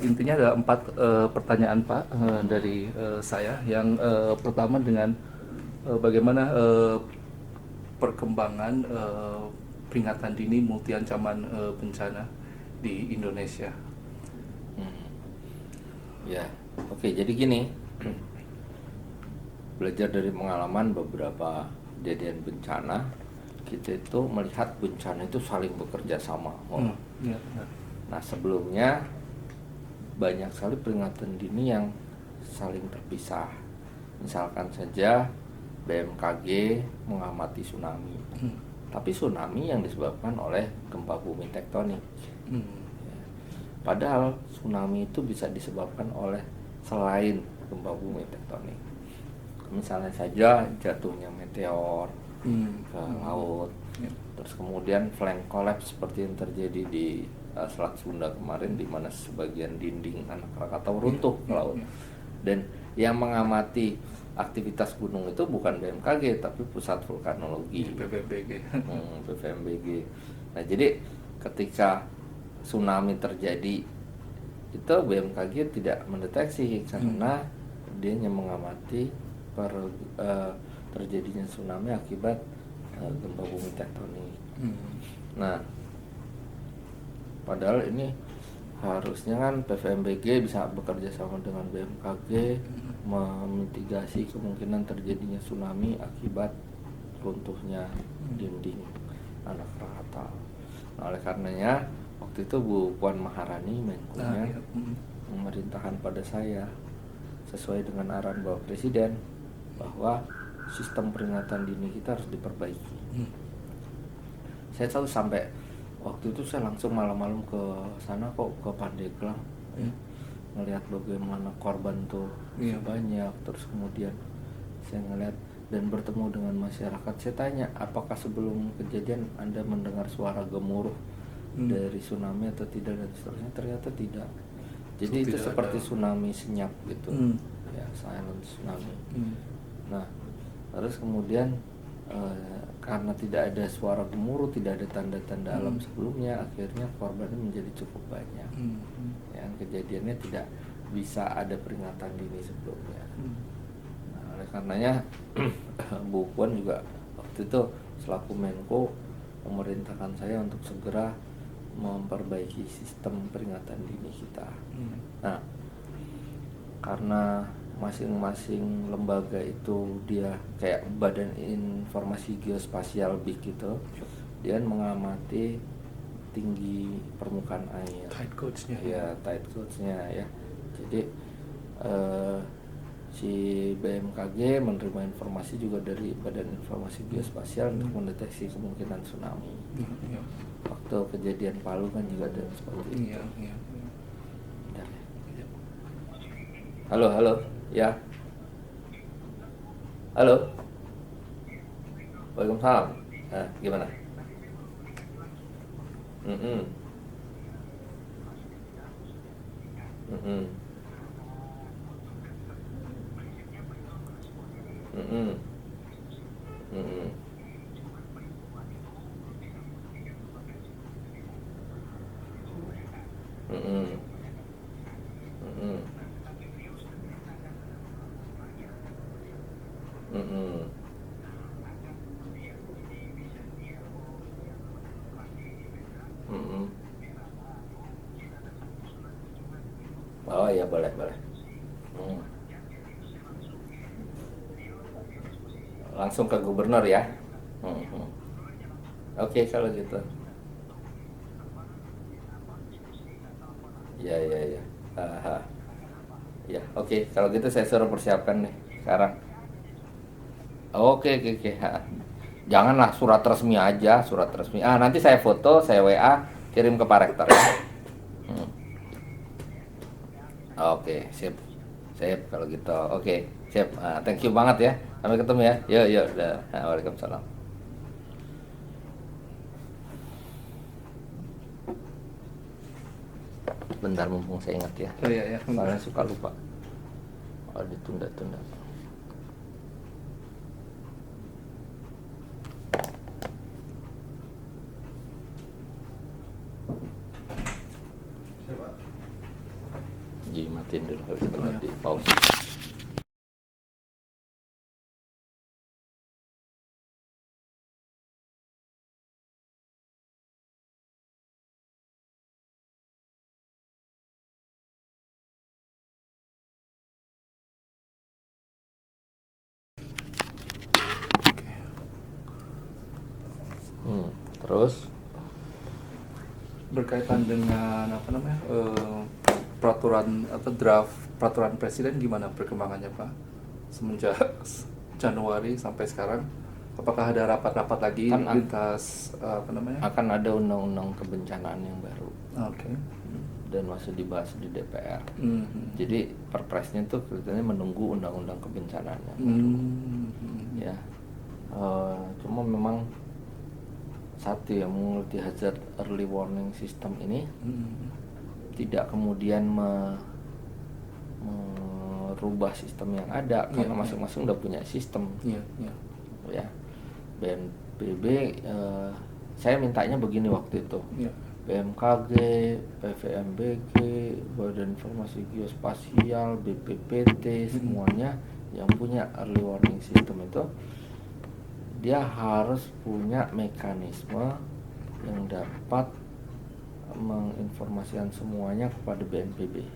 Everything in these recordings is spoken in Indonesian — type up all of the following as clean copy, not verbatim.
Intinya ada 4 pertanyaan Pak dari saya. Yang pertama dengan bagaimana perkembangan peringatan dini multi ancaman bencana di Indonesia. Ya, oke. Jadi gini, belajar dari pengalaman beberapa kejadian bencana, kita itu melihat bencana itu saling bekerja sama. Ya, benar. Nah, sebelumnya banyak sekali peringatan dini yang saling terpisah. Misalkan saja BMKG mengamati tsunami, tapi tsunami yang disebabkan oleh gempa bumi tektonik. Padahal tsunami itu bisa disebabkan oleh selain gempa bumi tektonik. Misalnya saja jatuhnya meteor ke laut, terus kemudian flank collapse seperti yang terjadi di Selat Sunda kemarin, di mana sebagian dinding anak Krakatau runtuh ke laut. Dan yang mengamati aktivitas gunung itu bukan BMKG tapi Pusat Vulkanologi, PVMBG. PVMBG. Nah, jadi ketika tsunami terjadi itu BMKG tidak mendeteksi karena dia hanya mengamati terjadinya tsunami akibat gempa bumi tektonik. Nah, padahal ini harusnya kan PVMBG bisa bekerja sama dengan BMKG memitigasi kemungkinan terjadinya tsunami akibat runtuhnya dinding anak Krakatau. Nah, oleh karenanya waktu itu Bu Puan Maharani Menkunya memerintahkan pada saya sesuai dengan arahan Bapak Presiden bahwa sistem peringatan dini kita harus diperbaiki. Saya tahu sampai waktu itu saya langsung malam-malam ke sana kok, ke Pandeglang, ngelihat bagaimana korban tuh banyak. Terus kemudian saya ngelihat dan bertemu dengan masyarakat. Saya tanya, apakah sebelum kejadian Anda mendengar suara gemuruh dari tsunami atau tidak, dan seterusnya. Ternyata tidak. Jadi itu seperti tsunami senyap gitu, ya, silent tsunami. Nah, terus kemudian karena tidak ada suara gemuruh, tidak ada tanda-tanda alam sebelumnya, akhirnya korbannya menjadi cukup banyak. Yang kejadiannya tidak bisa ada peringatan dini sebelumnya. Nah, oleh karenanya Bu Puan juga waktu itu selaku Menko memerintahkan saya untuk segera memperbaiki sistem peringatan dini kita. Nah, karena masing-masing lembaga itu dia kayak badan informasi geospasial BIG gitu, dia mengamati tinggi permukaan air, Tide codes-nya. ya, tide codes-nya ya. Jadi si BMKG menerima informasi juga dari badan informasi geospasial untuk mendeteksi kemungkinan tsunami. Waktu kejadian Palu kan juga ada seperti itu. Halo, ya. Halo. Waalaikumsalam. Gimana? Mm-mm. Mm-mm. Mm-mm. Mm-mm. Mm-mm. Mm-mm. Mm-mm. Mm-mm. Oh iya, boleh. Langsung ke gubernur ya. Oke, kalau gitu. Ya. Aha. Ya, oke. Kalau gitu saya suruh persiapkan nih sekarang. Oke. Ha. Janganlah surat resmi aja, surat resmi. Nanti saya foto, saya WA, kirim ke Pak Rektor ya. Oke, sip kalau gitu. Oke, sip. Thank you banget ya. Sampai ketemu ya. Yuk. Waalaikumsalam. Bentar, mumpung saya ingat ya. Oh iya. Soalnya suka lupa. Ditunda. matiin dulu habis itu Oh, ya. di pause. Terus Berkaitan dengan apa namanya peraturan atau draft peraturan presiden, gimana perkembangannya Pak semenjak Januari sampai sekarang? Apakah ada rapat-rapat lagi Kan lintas apa namanya? akan ada undang-undang kebencanaan yang baru Oke. dan masih dibahas di DPR. Mhm. Jadi perpresnya tuh kelihatannya menunggu undang-undang kebencanaan yang baru. Mhm. Ya, cuma memang satu ya, multi hazard early warning system ini Mhm. tidak kemudian merubah sistem yang ada Iya, karena iya. masing-masing udah punya sistem. Iya, iya. Ya, BNPB saya mintanya begini waktu itu. Iya. BMKG, PVMBG, Badan Informasi Geospasial, BPPT, semuanya yang punya early warning system itu dia harus punya mekanisme yang dapat menginformasikan semuanya kepada BNPB.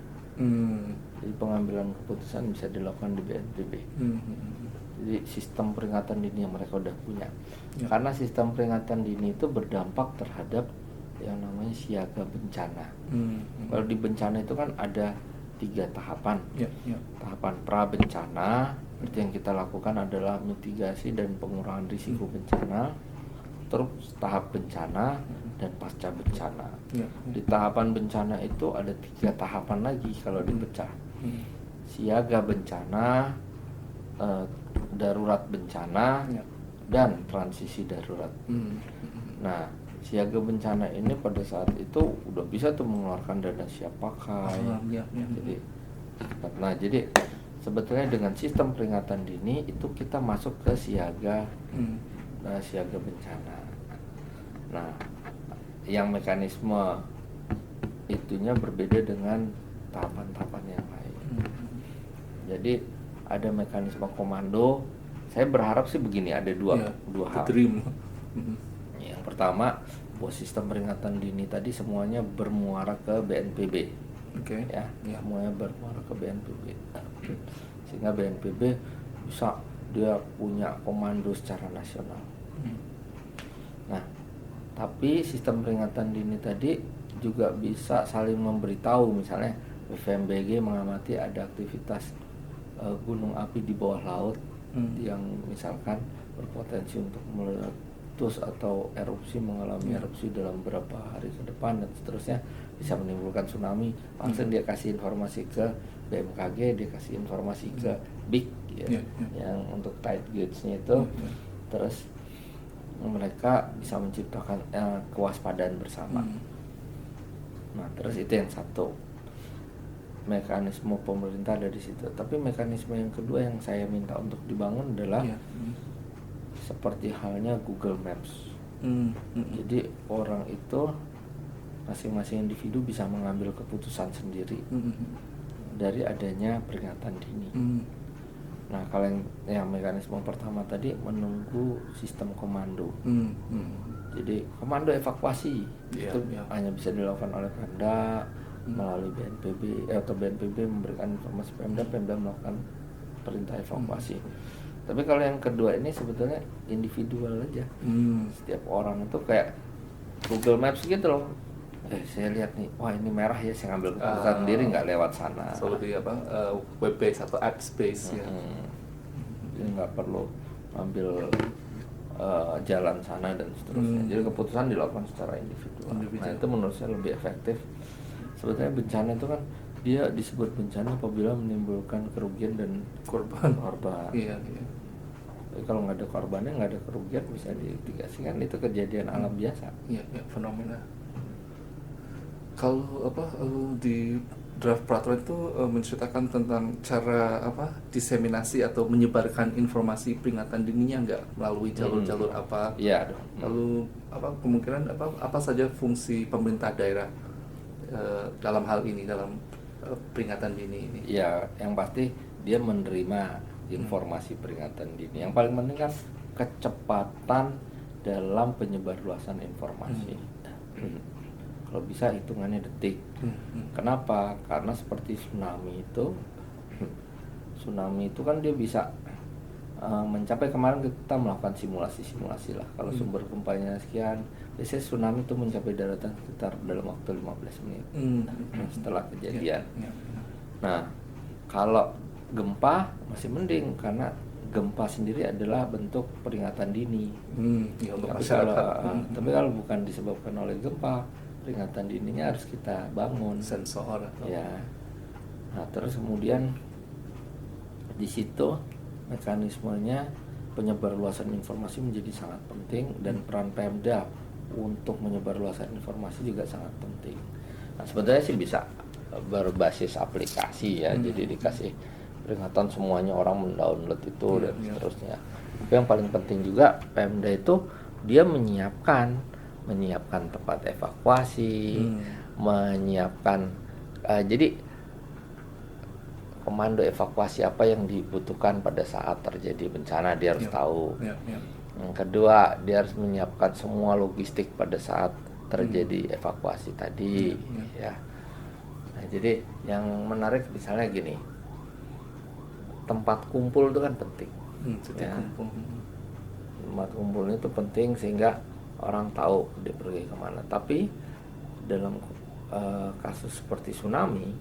Jadi pengambilan keputusan bisa dilakukan di BNPB. Jadi sistem peringatan dini yang mereka udah punya. Ya. Karena sistem peringatan dini itu berdampak terhadap yang namanya siaga bencana. Kalau di bencana itu kan ada 3 tahapan. Ya, ya. Tahapan pra bencana, itu yang kita lakukan adalah mitigasi dan pengurangan risiko bencana. Terus tahap bencana dan pasca bencana. Ya, Di tahapan bencana itu ada 3 tahapan lagi kalau dipecah. Siaga bencana, darurat bencana, Ya. dan transisi darurat. Nah, siaga bencana ini pada saat itu udah bisa tuh mengeluarkan dana siap pakai. Ya, ya. Jadi sebetulnya dengan sistem peringatan dini itu kita masuk ke siaga siaga bencana. Nah, yang mekanisme itunya berbeda dengan tahapan-tahapan yang lain. Jadi ada mekanisme komando. Saya berharap sih begini, ada dua hal. Dream. Yang pertama, bahwa sistem peringatan dini tadi semuanya bermuara ke BNPB. Oke. Ya, semuanya bermuara ke BNPB. Sehingga BNPB bisa dia punya komando secara nasional. Nah, tapi sistem peringatan dini tadi juga bisa saling memberitahu, misalnya PVMBG mengamati ada aktivitas gunung api di bawah laut yang misalkan berpotensi untuk meletus atau erupsi, mengalami erupsi dalam beberapa hari ke depan dan seterusnya, bisa menimbulkan tsunami, langsung dia kasih informasi ke BMKG, dia kasih informasi ke BIG yang untuk tight gauge-nya itu. Terus mereka bisa menciptakan kewaspadaan bersama. Nah, terus itu yang satu, mekanisme pemerintah ada di situ. Tapi mekanisme yang kedua yang saya minta untuk dibangun adalah seperti halnya Google Maps. Jadi orang itu, masing-masing individu bisa mengambil keputusan sendiri dari adanya peringatan dini. Nah, kalau yang mekanisme pertama tadi menunggu sistem komando. Jadi komando evakuasi itu hanya bisa dilakukan oleh Pemda melalui BNPB atau BNPB memberikan informasi Pemda melakukan perintah evakuasi. Tapi kalau yang kedua ini sebetulnya individual aja. Setiap orang itu kayak Google Maps gitu loh. Saya lihat nih, wah ini merah ya, saya ngambil keputusan sendiri, nggak lewat sana. Seperti web base atau app space ya. Jadi nggak perlu ambil jalan sana dan seterusnya. Jadi keputusan dilakukan secara individual. Nah, itu menurut saya lebih efektif. Sebetulnya bencana itu kan dia disebut bencana apabila menimbulkan kerugian dan korban. Iya. Tapi kalau nggak ada korbannya, nggak ada kerugian, bisa dimitigasikan. Itu kejadian alam biasa. Iya, fenomena. Kalau di draft peraturan itu menceritakan tentang cara diseminasi atau menyebarkan informasi peringatan dininya nggak melalui jalur-jalur apa? Iya dong. Lalu kemungkinan apa saja fungsi pemerintah daerah dalam hal ini, dalam peringatan dini ini? Ya, yang pasti dia menerima informasi peringatan dini. Yang paling penting kan kecepatan dalam penyebarluasan informasi. Kalau bisa hitungannya detik. Kenapa? Karena seperti tsunami itu kan dia bisa mencapai, kemarin kita melakukan simulasi lah. Kalau sumber gempanya sekian, biasanya tsunami itu mencapai daratan sekitar dalam waktu 15 menit setelah kejadian. Nah, kalau gempa masih mending karena gempa sendiri adalah bentuk peringatan dini. Ya, untuk Tapi kalau bukan disebabkan oleh gempa, peringatan dininya harus kita bangun. Sensor atau Ya. Nah, terus kemudian di situ mekanismenya penyebarluasan informasi menjadi sangat penting, dan peran Pemda untuk menyebarluasan informasi juga sangat penting. Nah, sebenarnya sih bisa berbasis aplikasi ya, jadi dikasih peringatan semuanya, orang mendownload itu dan seterusnya. Tapi yang paling penting juga Pemda itu dia menyiapkan tempat evakuasi, menyiapkan jadi komando evakuasi apa yang dibutuhkan pada saat terjadi bencana, dia harus tahu. Yang kedua, dia harus menyiapkan semua logistik pada saat terjadi evakuasi tadi. Ya. Nah, jadi yang menarik misalnya gini, tempat kumpul itu kan penting. Tempat kumpulnya itu penting sehingga orang tahu dia pergi kemana. Tapi dalam kasus seperti tsunami,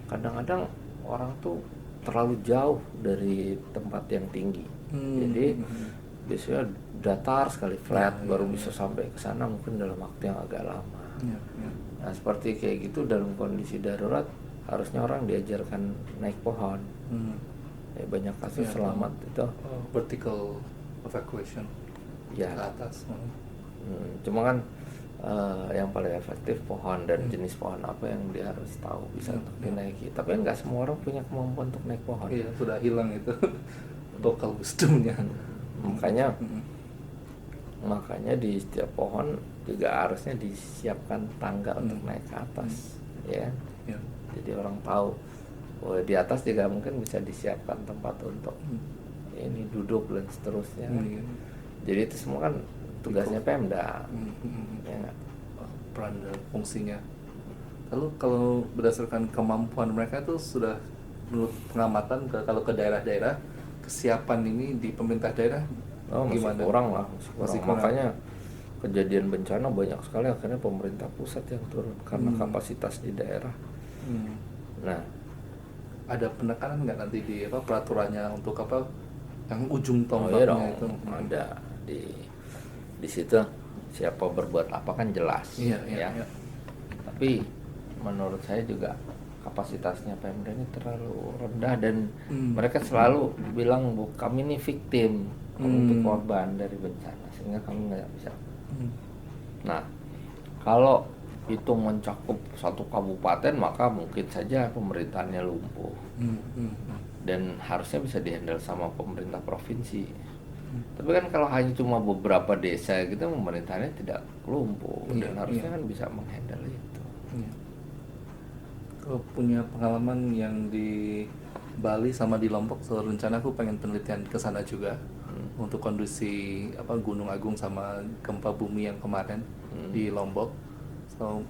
kadang-kadang orang tuh terlalu jauh dari tempat yang tinggi. Jadi biasanya datar sekali, flat, baru bisa sampai ke sana mungkin dalam waktu yang agak lama. Nah, seperti kayak gitu dalam kondisi darurat harusnya orang diajarkan naik pohon. Ya, banyak kasus selamat itu vertical evacuation ya ke atas. Cuma kan yang paling efektif pohon, dan jenis pohon apa yang dia harus tahu bisa untuk dinaiki. Tapi nggak semua orang punya kemampuan untuk naik pohon. Iya, sudah hilang itu local wisdomnya. Makanya di setiap pohon juga harusnya disiapkan tangga untuk naik ke atas, ya. Jadi orang tahu, di atas juga mungkin bisa disiapkan tempat untuk ini duduk dan seterusnya. Jadi itu semua kan tugasnya Pemda. Ya, peran dan fungsinya. Lalu kalau berdasarkan kemampuan mereka itu sudah menurut pengamatan kalau ke daerah-daerah, kesiapan ini di pemerintah daerah masih kurang lah. Masih kurang. Makanya kejadian bencana banyak sekali akhirnya pemerintah pusat yang turun karena kapasitas di daerah. Nah, ada penekanan nggak nanti di peraturannya untuk yang ujung tombaknya itu? Ada di situ siapa berbuat apa kan jelas. Iya. Tapi menurut saya juga kapasitasnya Pemda ini terlalu rendah, dan mereka selalu bilang, kami ini victim, kami itu korban dari bencana, sehingga kami nggak bisa. Nah, kalau itu mencakup satu kabupaten maka mungkin saja pemerintahannya lumpuh, dan harusnya bisa dihandle sama pemerintah provinsi. Tapi kan kalau hanya cuma beberapa desa gitu, pemerintahannya tidak lumpuh, dan harusnya kan bisa menghandle itu. Kalau punya pengalaman yang di Bali sama di Lombok, so rencana aku pengen penelitian ke sana juga untuk kondisi Gunung Agung sama gempa bumi yang kemarin di Lombok. So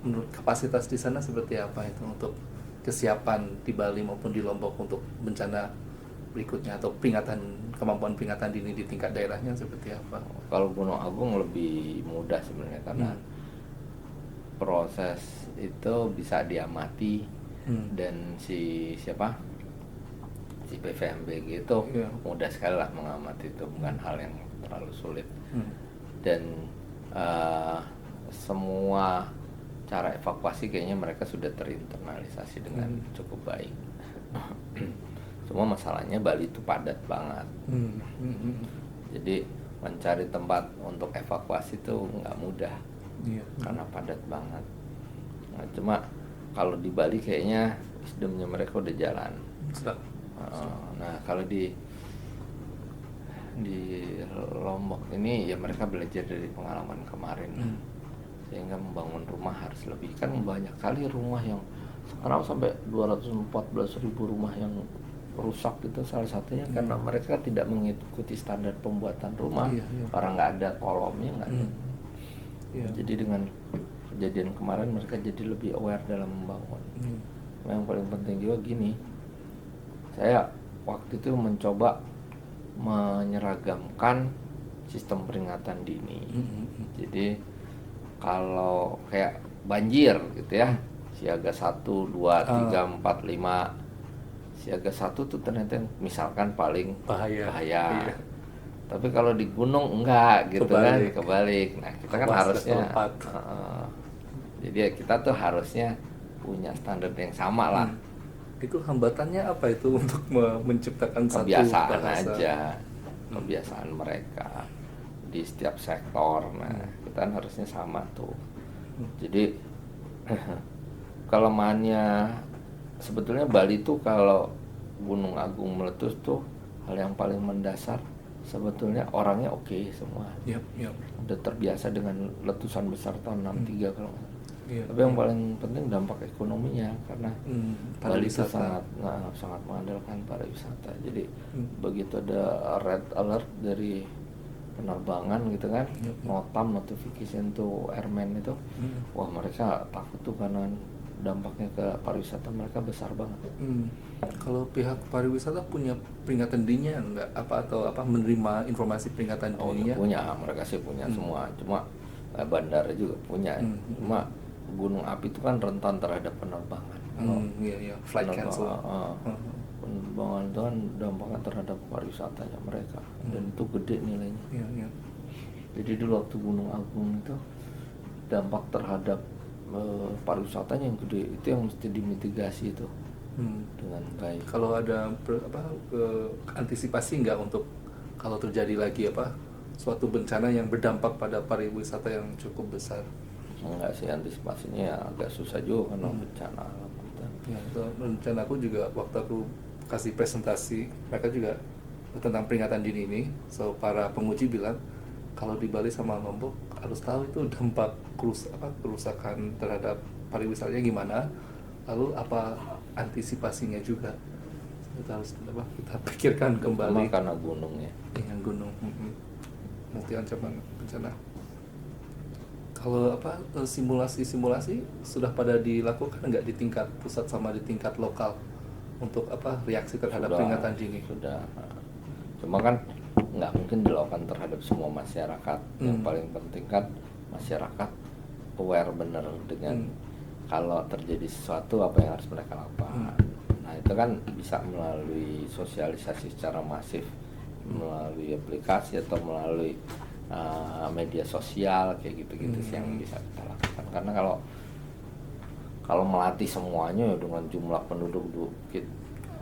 menurut kapasitas di sana seperti apa itu untuk kesiapan di Bali maupun di Lombok untuk bencana berikutnya, atau kemampuan peringatan dini di tingkat daerahnya seperti apa? Kalau Gunung Agung lebih mudah sebenarnya karena proses itu bisa diamati, dan si PVMBG itu mudah sekali lah mengamati itu, bukan hal yang terlalu sulit. Dan semua cara evakuasi kayaknya mereka sudah terinternalisasi dengan cukup baik. Cuma masalahnya Bali itu padat banget. Jadi mencari tempat untuk evakuasi itu nggak mudah, karena padat banget. Nah, cuma kalau di Bali kayaknya wisdomnya mereka udah jalan. Nah, kalau di Lombok ini ya mereka belajar dari pengalaman kemarin, sehingga membangun rumah harus lebih, kan banyak kali rumah yang sekarang sampai 214.000 rumah yang rusak itu salah satunya karena mereka tidak mengikuti standar pembuatan rumah. Iya, iya. Orang nggak ada kolomnya, nggak ada. Iya. Jadi dengan kejadian kemarin mereka jadi lebih aware dalam membangun. Yang paling penting juga gini, saya waktu itu mencoba menyeragamkan sistem peringatan dini. Jadi kalau kayak banjir gitu ya, siaga 1, 2, 3, 4, 5. Siaga 1 tuh ternyata misalkan paling Bahaya. Iya. Tapi kalau di gunung enggak gitu Kebalik. kan, kebalik. Nah, kita kan Awas, harusnya level 4. jadi ya kita tuh harusnya punya standar yang sama lah. Itu hambatannya apa itu untuk menciptakan satu Kebiasaan bahasa? aja, kebiasaan mereka di setiap sektor. Nah, kita kan harusnya sama tuh. Jadi kelemahannya sebetulnya Bali tuh kalau Gunung Agung meletus tuh hal yang paling mendasar sebetulnya orangnya oke semua. Yap. Udah terbiasa dengan letusan besar tahun 63 kalau nggak salah. Iya. Tapi yang paling penting dampak ekonominya karena Bali itu Pariwisata. sangat mengandalkan pariwisata. Jadi begitu ada red alert dari penerbangan gitu kan, notam notification tuh airman itu, wah mereka takut tuh karena dampaknya ke pariwisata mereka besar banget. Kalau pihak pariwisata punya peringatan dininya enggak atau menerima informasi peringatan Oh dininya? punya, mereka sih punya semua. Cuma bandara juga punya. Cuma gunung api itu kan rentan terhadap penerbangan. Kalau Iya, flight cancel. penerbangan itu kan dampaknya terhadap pariwisatanya mereka dan itu gede nilainya. Iya. Jadi dulu waktu Gunung Agung itu dampak terhadap pariwisatanya yang gede, itu yang mesti dimitigasi itu dengan baik. Kalau ada antisipasi nggak untuk kalau terjadi lagi suatu bencana yang berdampak pada pariwisata yang cukup besar? Enggak sih, antisipasinya ya agak susah juga karena bencana alam gitu. Ya, itu rencana aku juga waktu aku kasih presentasi, mereka juga tentang peringatan dini ini. So para penguji bilang kalau di Bali sama Lombok harus tahu itu dampak kerusakan terhadap pariwisatanya gimana, lalu apa antisipasinya juga. Kita harus kita pikirkan kembali. Karena gunungnya. Yang gunung, multi ancaman bencana. Kalau simulasi sudah pada dilakukan nggak di tingkat pusat sama di tingkat lokal untuk reaksi terhadap peringatan dini? Sudah. Cuma kan nggak mungkin dilakukan terhadap semua masyarakat. Yang paling penting kan masyarakat aware bener dengan kalau terjadi sesuatu apa yang harus mereka lakukan. Nah itu kan bisa melalui sosialisasi secara masif, melalui aplikasi atau melalui media sosial kayak gitu-gitu sih yang bisa kita lakukan. Karena kalau melatih semuanya ya dengan jumlah penduduk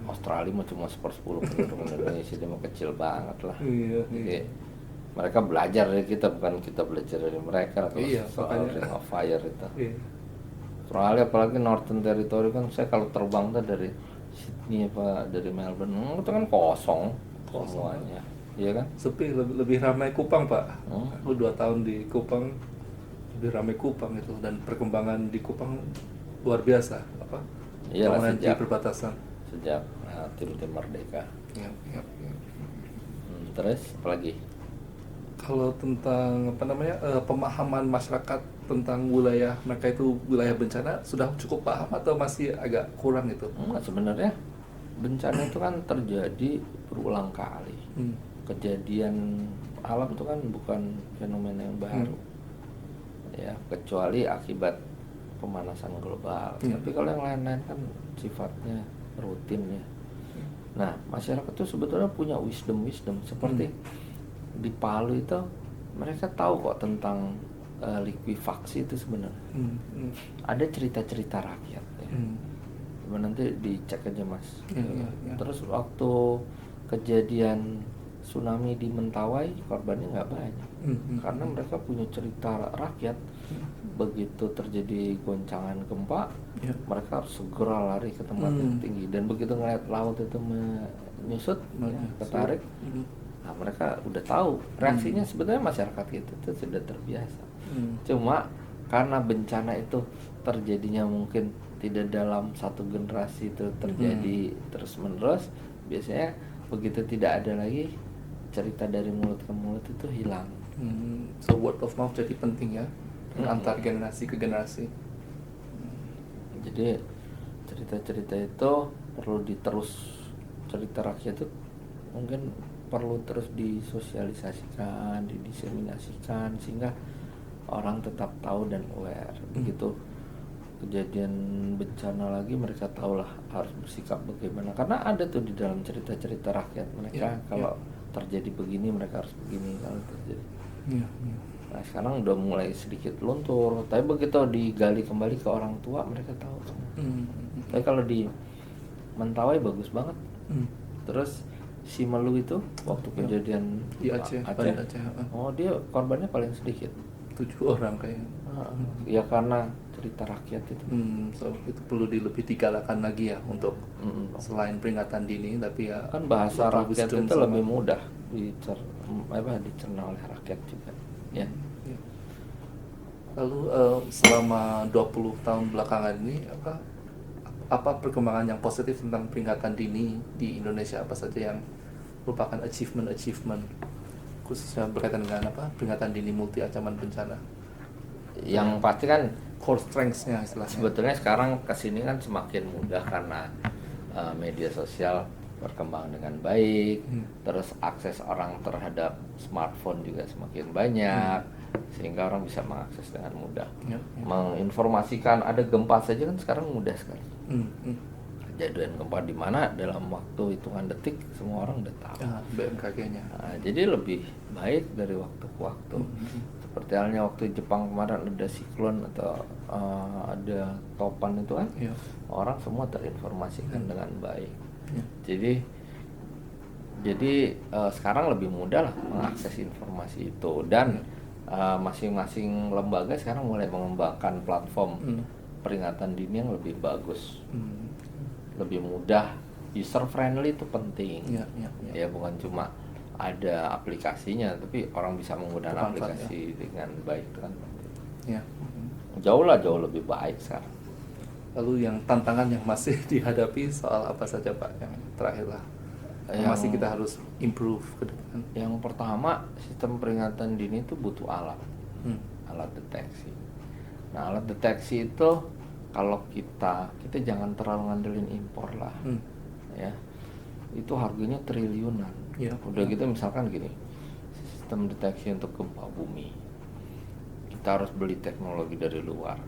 Australia mah cuma 1/10 penduduk Indonesia, dia mah kecil banget lah. Jadi mereka belajar dari kita, bukan kita belajar dari mereka. Soal Ring of Fire itu. Australia apalagi Northern Territory kan, saya kalau terbang tuh dari Sydney dari Melbourne itu kan kosong semuanya. Iya kan? Sepi, lebih ramai Kupang Pak. Aku 2 tahun di Kupang, lebih ramai Kupang itu, dan perkembangan di Kupang luar biasa. Iya, Bangunan di perbatasan. Sejak tim-tim merdeka. Ya. Terus apa lagi? Kalau tentang pemahaman masyarakat tentang wilayah mereka itu wilayah bencana sudah cukup paham atau masih agak kurang itu? Sebenarnya bencana itu kan terjadi berulang kali. Kejadian alam itu kan bukan fenomena yang baru, ya kecuali akibat pemanasan global. Tapi kalau yang lain-lain kan sifatnya rutin ya. Nah masyarakat itu sebetulnya punya wisdom seperti di Palu itu mereka tahu kok tentang likuifaksi itu sebenarnya. Ada cerita-cerita rakyat ya. Nanti dicek aja mas. Terus waktu kejadian tsunami di Mentawai korbannya nggak banyak karena mereka punya cerita rakyat. Begitu terjadi goncangan gempa, mereka harus segera lari ke tempat yang tinggi, dan begitu ngeliat laut itu menyusut, ketarik, nah mereka udah tahu reaksinya. Sebetulnya masyarakat itu sudah terbiasa. Cuma karena bencana itu terjadinya mungkin tidak dalam satu generasi itu terjadi terus menerus, biasanya begitu tidak ada lagi, cerita dari mulut ke mulut itu hilang. So word of mouth jadi penting ya, antar generasi ke generasi. Jadi cerita-cerita itu perlu cerita rakyat itu mungkin perlu terus disosialisasikan, didiseminasikan, sehingga orang tetap tahu dan aware. Begitu kejadian bencana lagi, mereka tahulah harus bersikap bagaimana, karena ada tuh di dalam cerita-cerita rakyat mereka, kalau terjadi begini mereka harus begini kalau terjadi. Nah sekarang udah mulai sedikit luntur, tapi begitu digali kembali ke orang tua mereka tahu semua. Tapi kalau di Mentawai bagus banget. Terus si Melu itu waktu kejadian Di Aceh. oh dia korbannya paling sedikit, 7 orang kayaknya. Ya karena cerita rakyat itu. So itu perlu lebih digalakan lagi ya untuk selain peringatan dini, tapi ya Kan bahasa local rakyat wisdom itu sama- lebih mudah dicerna oleh rakyat juga. Ya. Ya. Lalu selama 20 tahun belakangan ini apa perkembangan yang positif tentang peringatan dini di Indonesia, apa saja yang merupakan achievement khususnya berkaitan dengan peringatan dini multi ancaman bencana, Yang pasti kan core strengths-nya istilahnya. sebetulnya sekarang kesini kan semakin mudah karena media sosial berkembang dengan baik, terus akses orang terhadap smartphone juga semakin banyak, sehingga orang bisa mengakses dengan mudah. Menginformasikan ada gempa saja kan sekarang mudah sekali. Kejadian gempa di mana dalam waktu hitungan detik semua orang udah tahu. BMKG-nya. Nah, jadi lebih baik dari waktu ke waktu. Seperti halnya waktu Jepang kemarin ada siklon atau ada topan itu kan, orang semua terinformasikan dengan baik. Jadi sekarang lebih mudah lah mengakses informasi itu, dan masing-masing lembaga sekarang mulai mengembangkan platform peringatan dini yang lebih bagus, lebih mudah, user friendly itu penting. Ya bukan cuma ada aplikasinya, tapi orang bisa menggunakan aplikasi dengan baik kan. Jauh lebih baik sekarang. Lalu yang tantangan yang masih dihadapi soal apa saja Pak, yang terakhir lah, yang masih kita harus improve ke depan? Yang pertama, sistem peringatan dini itu butuh alat deteksi. Nah alat deteksi itu kalau kita jangan terlalu ngandelin impor lah, ya itu harganya triliunan. Udah gitu misalkan gini, sistem deteksi untuk gempa bumi, kita harus beli teknologi dari luar,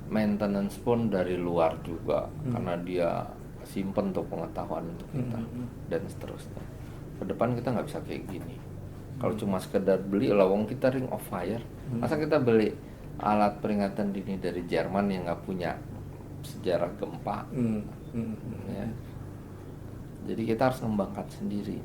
maintenance pun dari luar juga, karena dia simpen untuk pengetahuan untuk kita, dan seterusnya. Ke depan kita nggak bisa kayak gini. Kalau cuma sekedar beli, lawang kita ring of fire, masa kita beli alat peringatan dini dari Jerman yang nggak punya sejarah gempa, ya. Jadi kita harus mengembangkan sendiri.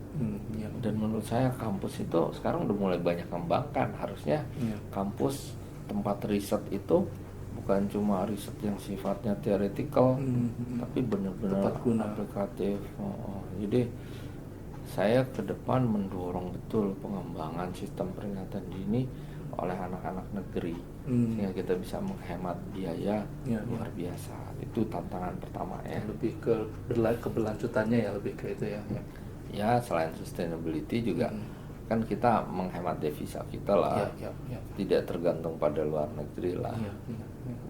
Dan menurut saya kampus itu sekarang udah mulai banyak mengembangkan. Harusnya kampus tempat riset itu bukan cuma riset yang sifatnya theoretical, tapi benar-benar aplikatif. Jadi saya ke depan mendorong betul pengembangan sistem peringatan dini oleh anak-anak negeri, sehingga kita bisa menghemat biaya luar biasa. Itu tantangan pertama ya. Lebih ke keberlanjutannya ya, lebih ke itu ya. Ya selain sustainability juga kan kita menghemat devisa kita lah, tidak tergantung pada luar negeri lah.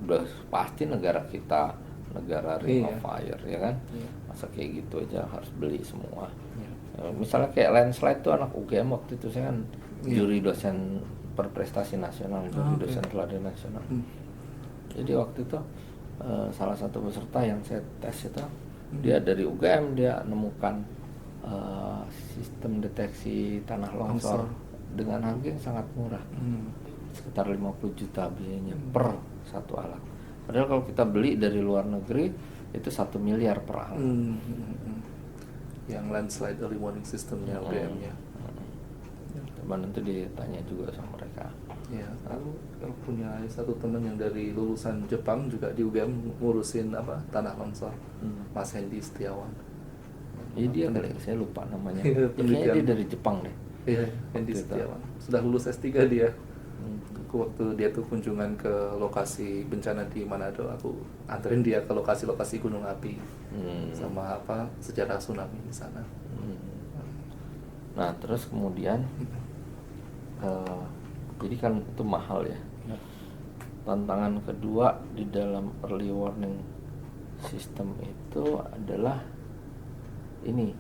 Udah pasti negara kita negara ring of fire ya kan, masa kayak gitu aja harus beli semua. Misalnya kayak landslide tuh anak UGM waktu itu, saya kan juri dosen berprestasi nasional, juri dosen teladan nasional. Jadi waktu itu salah satu peserta yang saya tes itu dia dari UGM, dia nemukan sistem deteksi tanah longsor dengan harga yang sangat murah, sekitar 50 juta biayanya per satu alat. Padahal kalau kita beli dari luar negeri itu 1 miliar per alat. Yang landslide early warning systemnya UGM-nya. Coba nanti ditanya juga sama mereka. Ya, lalu punya satu teman yang dari lulusan Jepang juga di UGM ngurusin tanah longsor, Mas Hendy Setiawan. Iya dia kali, saya lupa namanya. Kayaknya Penelitian. dia dari Jepang deh. Iya, Hendy Setiawan. Sudah lulus S3 dia. waktu dia tuh kunjungan ke lokasi bencana di Manado, aku anterin dia ke lokasi-lokasi gunung api sama apa sejarah tsunami di sana. Nah terus kemudian jadi kan itu mahal ya. Tantangan kedua di dalam early warning system itu adalah ini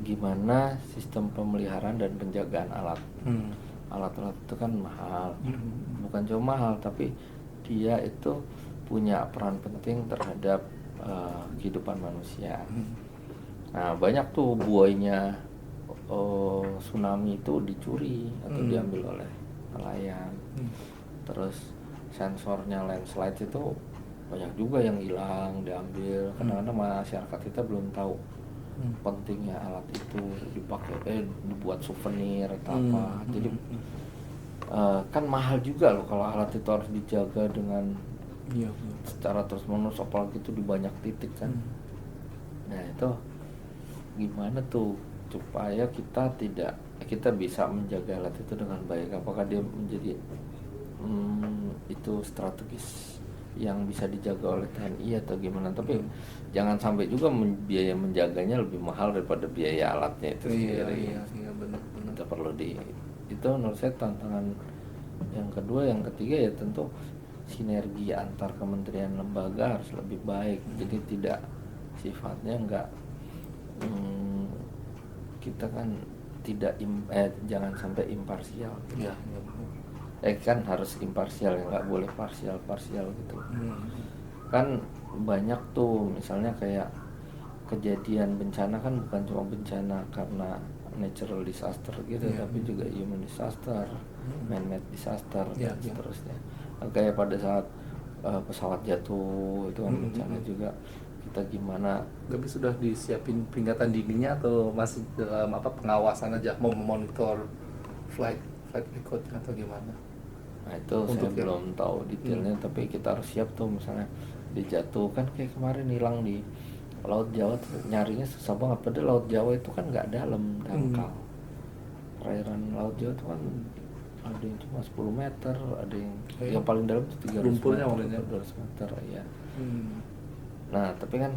gimana sistem pemeliharaan dan penjagaan alat. Alat-alat itu kan mahal, bukan cuma mahal tapi dia itu punya peran penting terhadap kehidupan manusia. Nah banyak tuh buoynya tsunami itu dicuri atau diambil oleh nelayan. Terus sensornya landslide itu banyak juga yang hilang, diambil. Kadang-kadang masyarakat kita belum tahu pentingnya alat itu dipakai dibuat souvenir atau apa. Jadi kan mahal juga loh kalau alat itu harus dijaga dengan secara terus-menerus, apalagi itu di banyak titik kan. Nah itu gimana tuh supaya kita bisa menjaga alat itu dengan baik? Apakah dia menjadi itu strategis yang bisa dijaga oleh TNI atau gimana? Tapi jangan sampai juga biaya menjaganya lebih mahal daripada biaya alatnya itu sendiri. Iya benar. Itu perlu itu menurut saya tantangan yang kedua. Yang ketiga ya tentu sinergi antar kementerian lembaga harus lebih baik. Jadi tidak sifatnya enggak kita kan tidak jangan sampai imparsial. Iya. Kan harus imparsial ya, nggak boleh parsial gitu. Kan banyak tuh misalnya kayak kejadian bencana kan bukan cuma bencana karena natural disaster gitu, tapi juga human disaster, man-made disaster dan seterusnya. Kayak pada saat pesawat jatuh itu kan bencana juga. Kita gimana? Tapi sudah disiapin peringatan dininya atau masih dalam pengawasan aja, mau memonitor flight record atau gimana? Nah itu saya belum tahu detailnya, tapi kita harus siap tuh misalnya dijatuhkan kayak kemarin hilang di Laut Jawa, nyarinya susah banget. Padahal Laut Jawa itu kan nggak dalam, dangkal. Perairan Laut Jawa itu kan ada yang cuma 10 meter, ada yang paling dalam itu 300 meter, 200 meter ya. Nah tapi kan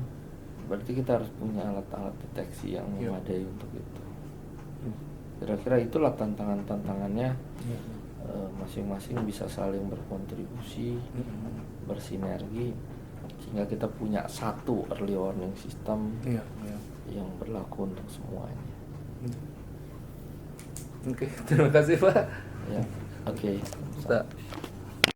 berarti kita harus punya alat-alat deteksi yang memadai untuk itu. Kira-kira itulah tantangannya. Masing-masing bisa saling berkontribusi, bersinergi, sehingga kita punya satu early warning system yang berlaku untuk semuanya. Oke, terima kasih Pak. Ya, oke.